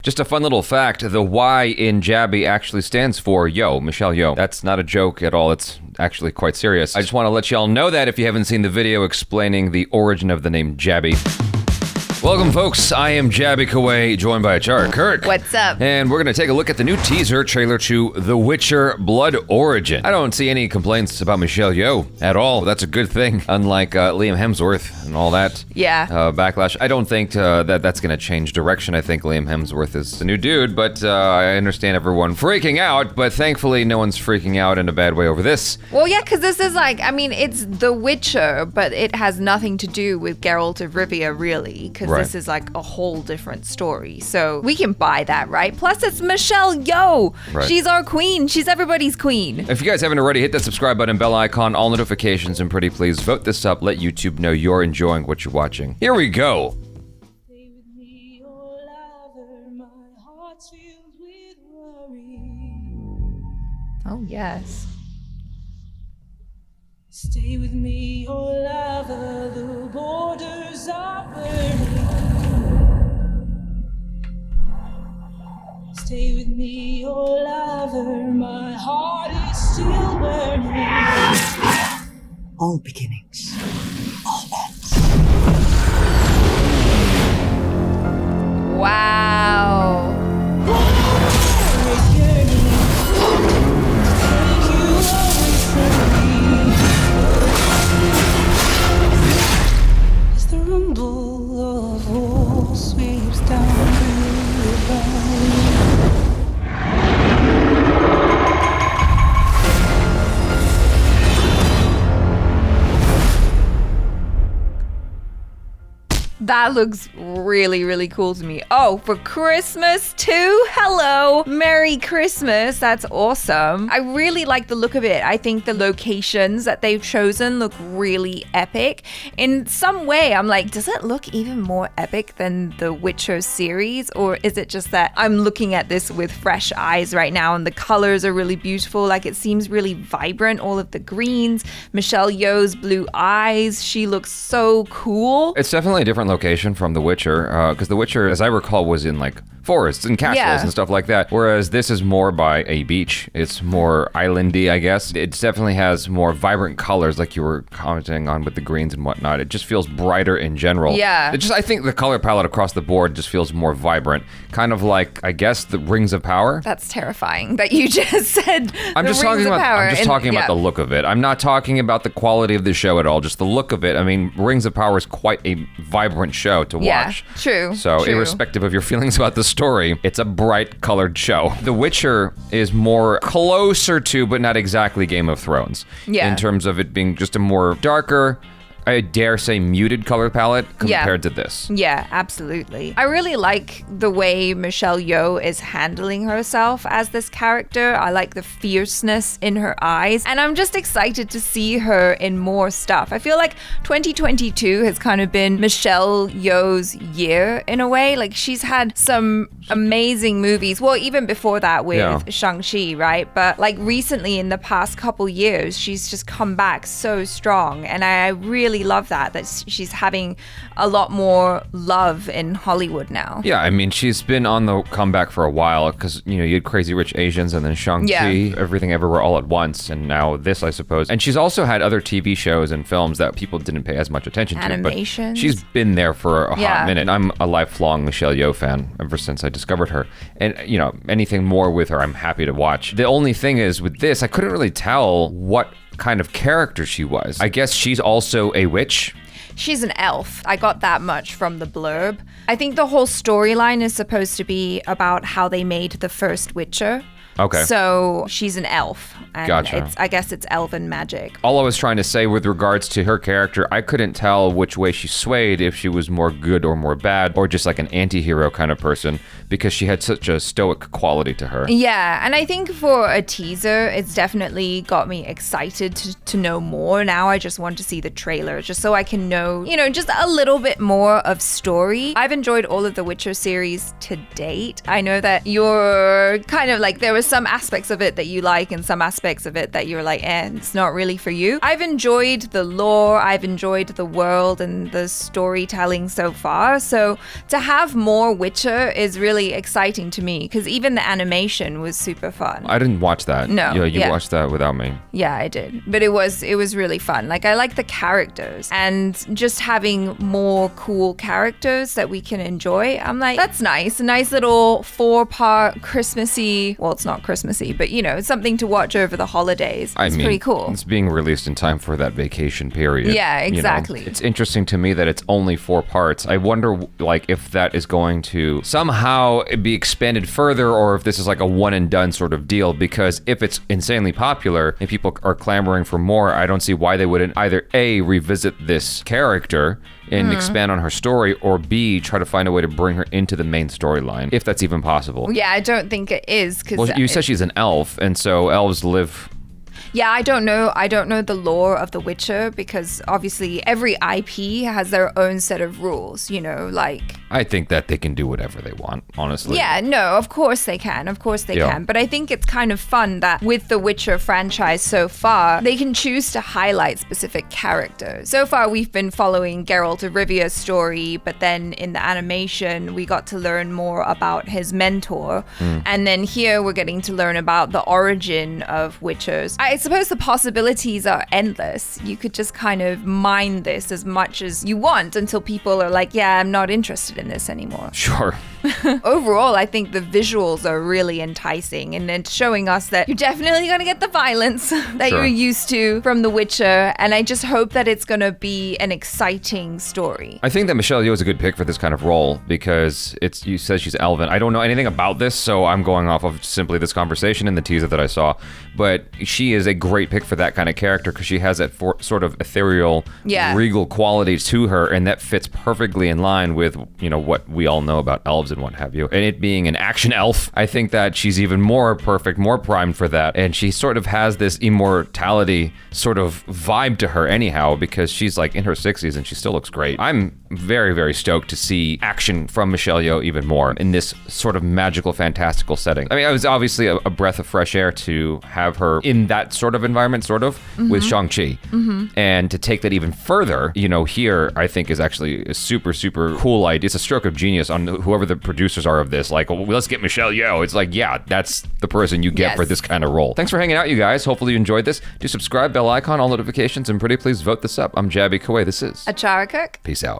Just a fun little fact, the Y in Jabby actually stands for Yeoh, Michelle Yeoh. That's not a joke at all, it's actually quite serious. I just want to let y'all know that if you haven't seen the video explaining the origin of the name Jabby. Welcome, folks. I am Jabby Kaway, joined by ACHARA KIRK. What's up? And we're going to take a look at the new teaser trailer to The Witcher Blood Origin. I don't see any complaints about Michelle Yeoh at all. That's a good thing, unlike Liam Hemsworth and all that backlash. I don't think that's going to change direction. I think Liam Hemsworth is the new dude, but I understand everyone freaking out, but thankfully no one's freaking out in a bad way over this. Well, yeah, because this is like, I mean, it's The Witcher, but it has nothing to do with Geralt of Rivia, really, because this is like a whole different story. So we can buy that, right? Plus, it's Michelle Yeoh. Right. She's our queen. She's everybody's queen. If you guys haven't already, hit that subscribe button, bell icon, all notifications, and pretty please vote this up. Let YouTube know you're enjoying what you're watching. Here we go. Stay with me, oh lover, my heart's filled with worry. Oh, yes. Stay with me, oh lover, the borders are burning. Stay with me, oh lover, my heart is still burning. All beginnings, all ends. Wow. The rumble of war sweeps down through the valley. That looks really, really cool to me. Oh, for Christmas too? Hello. Merry Christmas. That's awesome. I really like the look of it. I think the locations that they've chosen look really epic. In some way, I'm like, does it look even more epic than the Witcher series? Or is it just that I'm looking at this with fresh eyes right now and the colors are really beautiful? Like, it seems really vibrant. All of the greens, Michelle Yeoh's blue eyes. She looks so cool. It's definitely a different location from The Witcher, because The Witcher, as I recall, was in like forests and castles and stuff like that, whereas this is more by a beach. It's more islandy, I guess. It definitely has more vibrant colors, like you were commenting on with the greens and whatnot. It just feels brighter in general. Yeah. I think the color palette across the board just feels more vibrant, kind of like, I guess, the Rings of Power. That's terrifying that you just said. I'm just talking about the look of it. I'm not talking about the quality of the show at all, just the look of it. I mean, Rings of Power is quite a vibrant show to watch. True. So irrespective of your feelings about the story, it's a bright colored show. The Witcher is more closer to, but not exactly, Game of Thrones. Yeah. In terms of it being just a more darker, I dare say muted color palette compared to this. Yeah, absolutely. I really like the way Michelle Yeoh is handling herself as this character. I like the fierceness in her eyes, and I'm just excited to see her in more stuff. I feel like 2022 has kind of been Michelle Yeoh's year in a way. Like, she's had some amazing movies. Well, even before that with Shang-Chi, right? But like recently in the past couple years, she's just come back so strong, and I really love that she's having a lot more love in Hollywood now. Yeah, I mean, she's been on the comeback for a while because, you know, you had Crazy Rich Asians and then Shang-Chi, Everything Everywhere All at Once, and now this, I suppose. And she's also had other TV shows and films that people didn't pay as much attention to. Animations. But she's been there for a hot minute. I'm a lifelong Michelle Yeoh fan ever since I discovered her. And, you know, anything more with her, I'm happy to watch. The only thing is with this, I couldn't really tell what kind of character she was. I guess she's also a witch. She's an elf. I got that much from the blurb. I think the whole storyline is supposed to be about how they made the first Witcher. Okay. So she's an elf. And Gotcha. I guess it's elven magic. All I was trying to say with regards to her character, I couldn't tell which way she swayed, if she was more good or more bad, or just like an anti-hero kind of person, because she had such a stoic quality to her. Yeah, and I think for a teaser, it's definitely got me excited to know more. Now I just want to see the trailer, just so I can know, you know, just a little bit more of story. I've enjoyed all of the Witcher series to date. I know that you're kind of like, there was some aspects of it that you like and some aspects of it that you're like, it's not really for you. I've enjoyed the lore, I've enjoyed the world and the storytelling so far. So to have more Witcher is really exciting to me because even the animation was super fun. I didn't watch that. No. Yeah, you watched that without me. Yeah, I did. But it was really fun. Like, I like the characters and just having more cool characters that we can enjoy. I'm like, that's nice. A nice little 4-part Christmassy, well, it's not Christmassy, but you know, something to watch over the holidays. It's pretty cool. It's being released in time for that vacation period. Yeah, exactly. You know? It's interesting to me that it's only 4 parts. I wonder like if that is going to somehow be expanded further or if this is like a one and done sort of deal, because if it's insanely popular and people are clamoring for more, I don't see why they wouldn't either A, revisit this character and expand on her story, or B, try to find a way to bring her into the main storyline, if that's even possible. Yeah, I don't think it is. Well, you said she's an elf, and so elves live... Yeah, I don't know the lore of The Witcher because obviously every IP has their own set of rules, you know, like... I think that they can do whatever they want, honestly. Yeah, no, of course they can. Of course they can. But I think it's kind of fun that with the Witcher franchise so far, they can choose to highlight specific characters. So far, we've been following Geralt of Rivia's story, but then in the animation, we got to learn more about his mentor. And then here, we're getting to learn about the origin of Witchers. I suppose the possibilities are endless. You could just kind of mine this as much as you want until people are like, yeah, I'm not interested in this anymore. Sure. Overall, I think the visuals are really enticing and it's showing us that you're definitely going to get the violence that you're used to from The Witcher, and I just hope that it's going to be an exciting story. I think that Michelle Yeoh is a good pick for this kind of role because you said she's elven. I don't know anything about this, so I'm going off of simply this conversation and the teaser that I saw, but she is a great pick for that kind of character because she has that sort of ethereal, regal quality to her, and that fits perfectly in line with, you know, what we all know about elves and what have you. And it being an action elf, I think that she's even more perfect, more primed for that. And she sort of has this immortality sort of vibe to her anyhow, because she's like in her 60s and she still looks great. I'm very, very stoked to see action from Michelle Yeoh even more in this sort of magical, fantastical setting. I mean, it was obviously a breath of fresh air to have her in that sort of environment, with Shang-Chi. And to take that even further, you know, here, I think is actually a super, super cool idea. It's a stroke of genius on whoever the producers are of this. Like, well, let's get Michelle Yeoh. It's like, yeah, that's the person you get for this kind of role. Thanks for hanging out, you guys. Hopefully you enjoyed this. Do subscribe, bell icon, all notifications, and pretty please vote this up. I'm Jabby Kawai. This is ACHARA KIRK. Peace out.